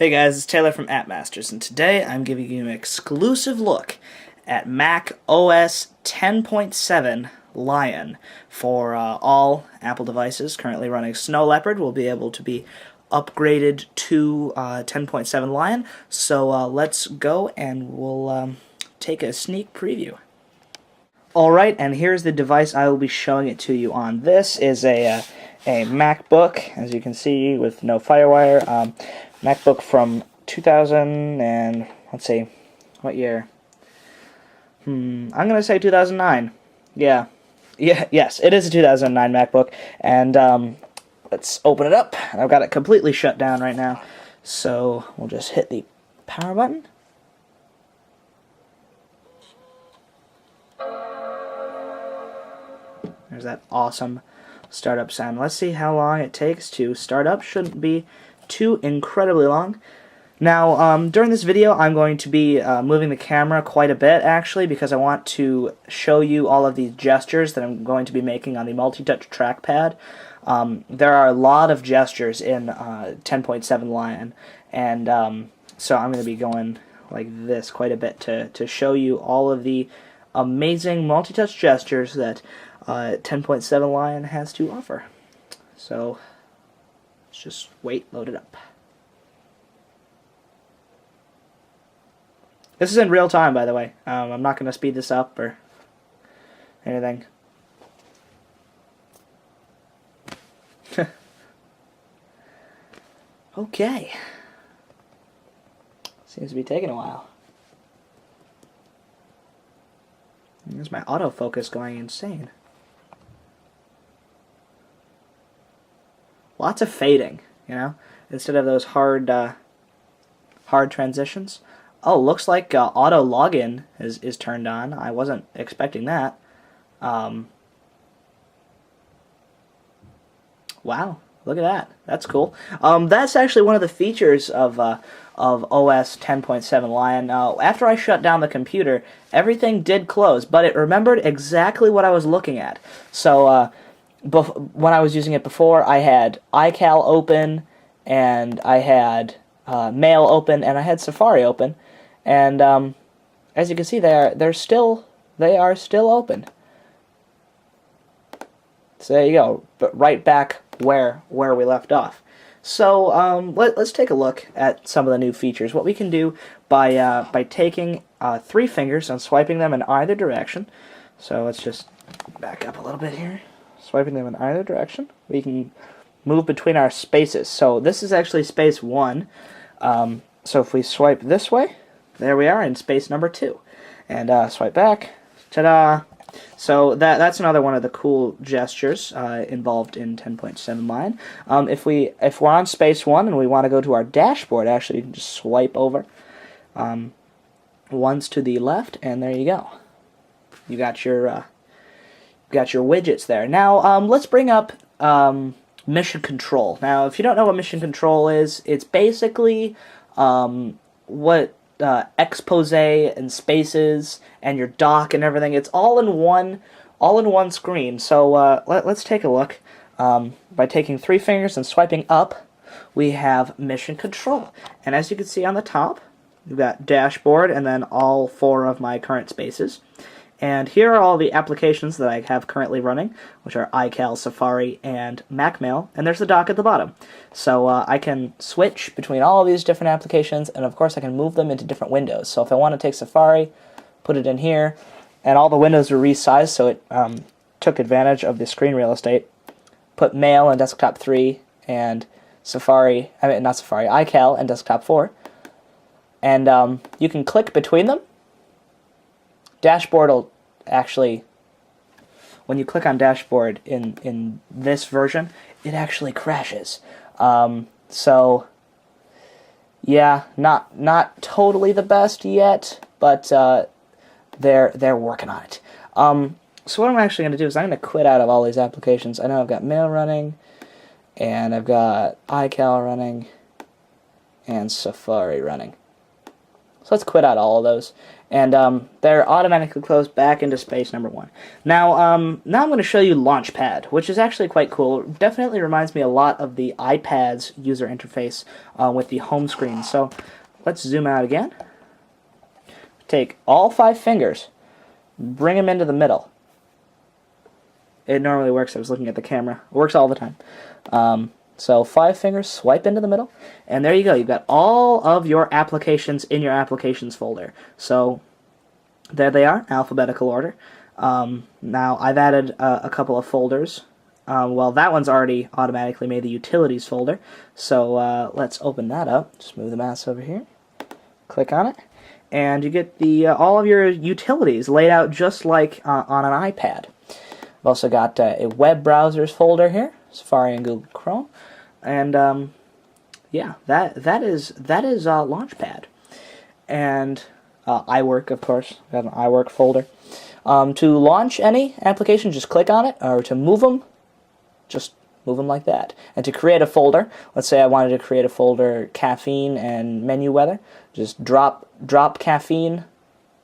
Hey guys, it's Taylor from AppMasters, and today I'm giving you an exclusive look at Mac OS 10.7 Lion for all Apple devices currently running Snow Leopard. Will be able to be upgraded to 10.7 Lion. So let's go and we'll take a sneak preview. Alright, and here's the device I will be showing it to you on. This is a MacBook, as you can see, with no FireWire. MacBook from 2000 and, let's see, what year? I'm going to say 2009. Yes, it is a 2009 MacBook. And let's open it up. I've got it completely shut down right now. So we'll just hit the power button. There's that awesome startup sound. Let's see how long it takes to start up. Shouldn't be too incredibly long. Now, during this video, I'm going to be moving the camera quite a bit, actually, because I want to show you all of these gestures that I'm going to be making on the multi-touch trackpad. There are a lot of gestures in 10.7 Lion, and so I'm going to be going like this quite a bit to show you all of the amazing multi-touch gestures that 10.7 Lion has to offer. So let's just load it up. This is in real time, by the way. I'm not going to speed this up or anything. Okay. Seems to be taking a while. There's my autofocus going insane. Lots of fading, you know, instead of those hard transitions. Oh, looks like auto login is turned on. I wasn't expecting that. Wow, look at that. That's cool. That's actually one of the features of OS 10.7 Lion. Now, after I shut down the computer, everything did close, but it remembered exactly what I was looking at. So when I was using it before, I had iCal open, and I had Mail open, and I had Safari open, and as you can see, they are still open. So there you go, but right back where we left off. So let's take a look at some of the new features. What we can do by taking 3 fingers and swiping them in either direction. So let's just back up a little bit here. Swiping them in either direction, we can move between our spaces. So this is actually space 1. So if we swipe this way, there we are in space number 2. And swipe back, ta-da! So that's another one of the cool gestures involved in 10.7 Lion. If we're on space 1 and we want to go to our dashboard, actually you can just swipe over once to the left, and there you go. You got your widgets there. Now let's bring up Mission Control. Now, if you don't know what Mission Control is, it's basically what expose and spaces and your dock and everything. It's all in one screen. So let's take a look. By taking 3 fingers and swiping up, we have Mission Control. And as you can see on the top, we've got Dashboard and then all 4 of my current spaces. And here are all the applications that I have currently running, which are iCal, Safari, and MacMail, and there's the dock at the bottom. So I can switch between all of these different applications, and of course I can move them into different windows. So if I want to take Safari, put it in here, and all the windows were resized, so it took advantage of the screen real estate. Put Mail in Desktop 3, and iCal in Desktop 4. And you can click between them. Dashboard will actually, when you click on Dashboard in this version, it actually crashes. So yeah, not totally the best yet, but they're working on it. So what I'm actually going to do is I'm going to quit out of all these applications. I know I've got Mail running, and I've got iCal running, and Safari running. So let's quit out all of those. And they're automatically closed back into space number 1. Now I'm going to show you Launchpad, which is actually quite cool. It definitely reminds me a lot of the iPad's user interface with the home screen. So let's zoom out again. Take all 5 fingers, bring them into the middle. It normally works. I was looking at the camera. It works all the time. So 5 fingers, swipe into the middle, and there you go. You've got all of your applications in your applications folder. So there they are, alphabetical order. Now I've added a couple of folders. Well, that one's already automatically made the utilities folder. So let's open that up. Just move the mouse over here. Click on it, and you get the all of your utilities laid out just like on an iPad. I've also got a web browsers folder here, Safari and Google Chrome. And yeah, that is Launchpad, and iWork, of course. Got an iWork folder. To launch any application, just click on it, or to move them, just move them like that. And to create a folder, let's say I wanted to create a folder caffeine and menu weather, just drop caffeine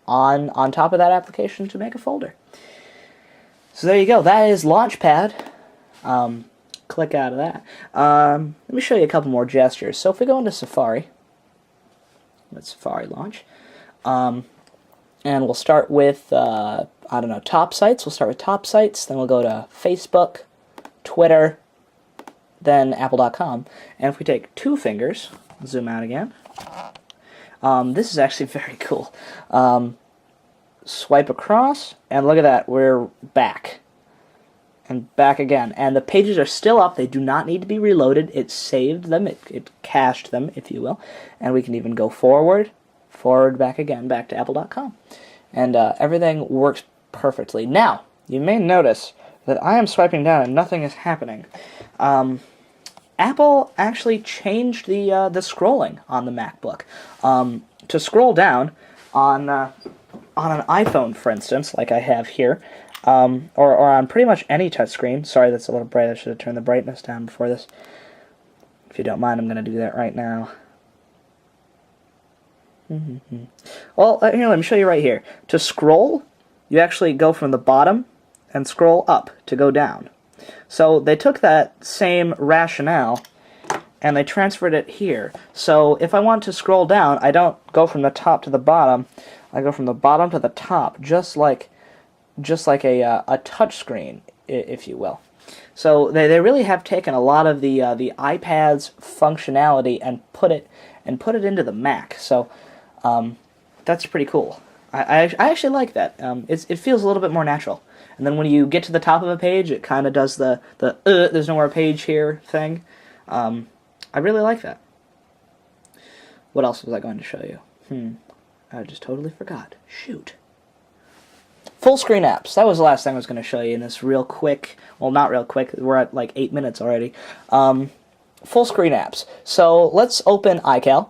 on top of that application to make a folder. So there you go. That is Launchpad. Click out of that. Let me show you a couple more gestures. So if we go into Safari, let Safari launch, and we'll start with, I don't know, top sites. We'll start with top sites, then we'll go to Facebook, Twitter, then Apple.com. And if we take 2 fingers, zoom out again, this is actually very cool. Swipe across, and look at that, we're back. And back again. And the pages are still up. They do not need to be reloaded. It saved them. It cached them, if you will. And we can even go forward, back again, back to Apple.com. And everything works perfectly. Now, you may notice that I am swiping down and nothing is happening. Apple actually changed the scrolling on the MacBook. To scroll down on an iPhone, for instance, like I have here, or on pretty much any touchscreen. Sorry, that's a little bright. I should have turned the brightness down before this. If you don't mind, I'm going to do that right now. Well, here, let me show you right here. To scroll, you actually go from the bottom and scroll up to go down. So they took that same rationale and they transferred it here. So if I want to scroll down, I don't go from the top to the bottom. I go from the bottom to the top, just like a touch screen, if you will. So they really have taken a lot of the iPad's functionality and put it into the Mac. So that's pretty cool. I actually like that. It feels a little bit more natural. And then when you get to the top of a page, it kind of does the there's no more page here thing. I really like that. What else was I going to show you? I just totally forgot. Shoot. Full screen apps. That was the last thing I was going to show you in this real quick, well, not real quick, we're at like 8 minutes already. Full screen apps. So let's open iCal.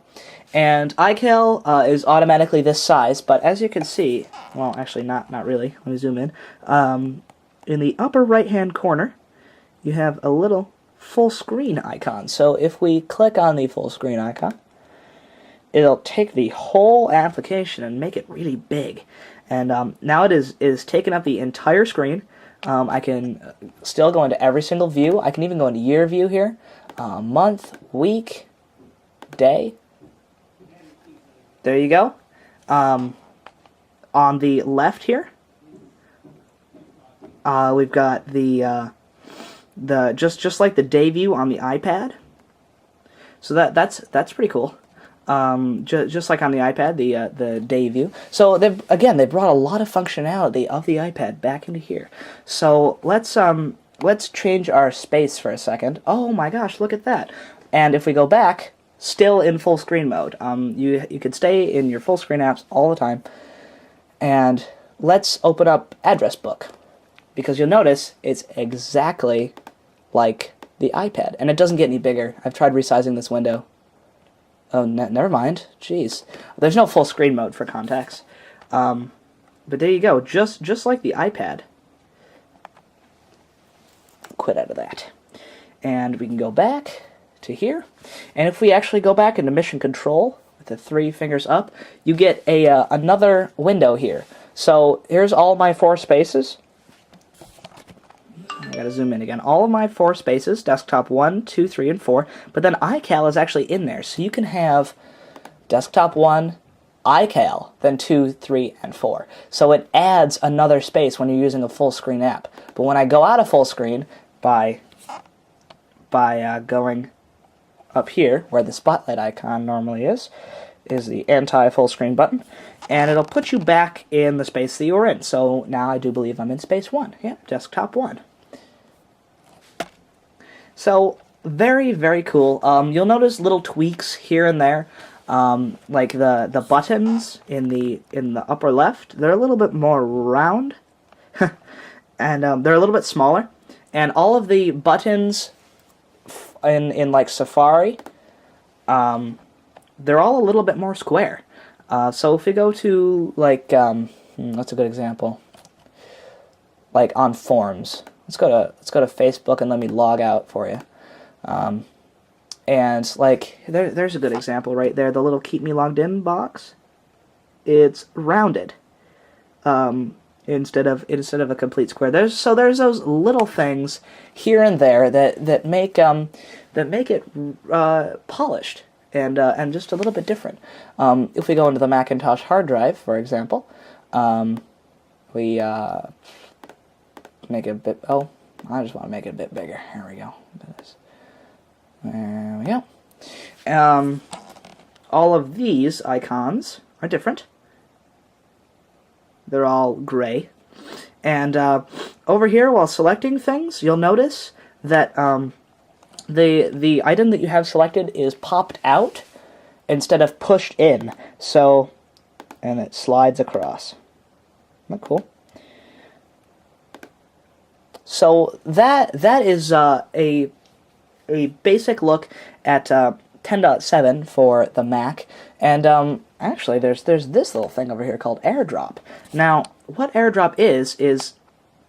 And iCal is automatically this size, but as you can see, well, actually not really. Let me zoom in. In the upper right-hand corner, you have a little full screen icon. So if we click on the full screen icon, it'll take the whole application and make it really big. And now it is taking up the entire screen. I can still go into every single view. I can even go into year view here. Month, week, day. There you go. On the left here, we've got the just like the day view on the iPad. So that's pretty cool. Just like on the iPad, the day view. So they brought a lot of functionality of the iPad back into here. So let's change our space for a second. Oh my gosh, look at that! And if we go back, still in full screen mode. You could stay in your full screen apps all the time. And let's open up Address Book, because you'll notice it's exactly like the iPad, and it doesn't get any bigger. I've tried resizing this window. Oh, never mind. Jeez. There's no full screen mode for contacts. But there you go. Just like the iPad. Quit out of that. And we can go back to here. And if we actually go back into Mission Control, the 3 fingers up, you get a another window here. So here's all my 4 spaces. I gotta zoom in again. All of my 4 spaces, desktop 1, 2, 3, and 4, but then iCal is actually in there. So you can have desktop 1, iCal, then 2, 3, and 4. So it adds another space when you're using a full screen app. But when I go out of full screen by going up here, where the spotlight icon normally is the anti-full screen button, and it'll put you back in the space that you were in. So now I do believe I'm in space 1. Yeah, desktop 1. So very, very cool. You'll notice little tweaks here and there. Like the buttons in the upper left, they're a little bit more round, and they're a little bit smaller. And all of the buttons in like Safari, they're all a little bit more square. So if we go to like what's a good example? Like on Forms, let's go to Facebook and let me log out for you. And like there's a good example right there. The little keep me logged in box, it's rounded instead of a complete square. There's those little things here and there that make it polished and just a little bit different. If we go into the Macintosh hard drive, for example, we make it a bit. Oh, I just want to make it a bit bigger. Here we go. There we go. All of these icons are different. They're all gray. And over here, while selecting things, you'll notice that the item that you have selected is popped out instead of pushed in. So, and it slides across. Isn't that cool? So that is a basic look at 10.7 for the Mac, and actually there's this little thing over here called AirDrop. Now, what AirDrop is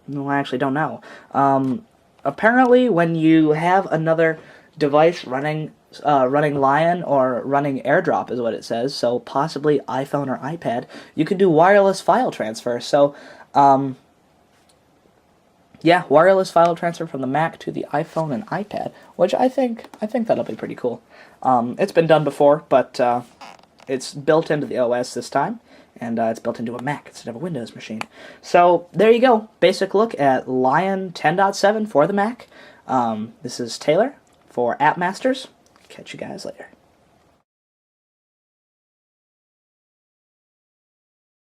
well, I actually don't know. Apparently, when you have another device running Lion or running AirDrop is what it says, so possibly iPhone or iPad, you can do wireless file transfer. So, yeah, wireless file transfer from the Mac to the iPhone and iPad, which I think that'll be pretty cool. It's been done before, but it's built into the OS this time, and it's built into a Mac instead of a Windows machine. So there you go, basic look at Lion 10.7 for the Mac. This is Taylor for App Masters. Catch you guys later.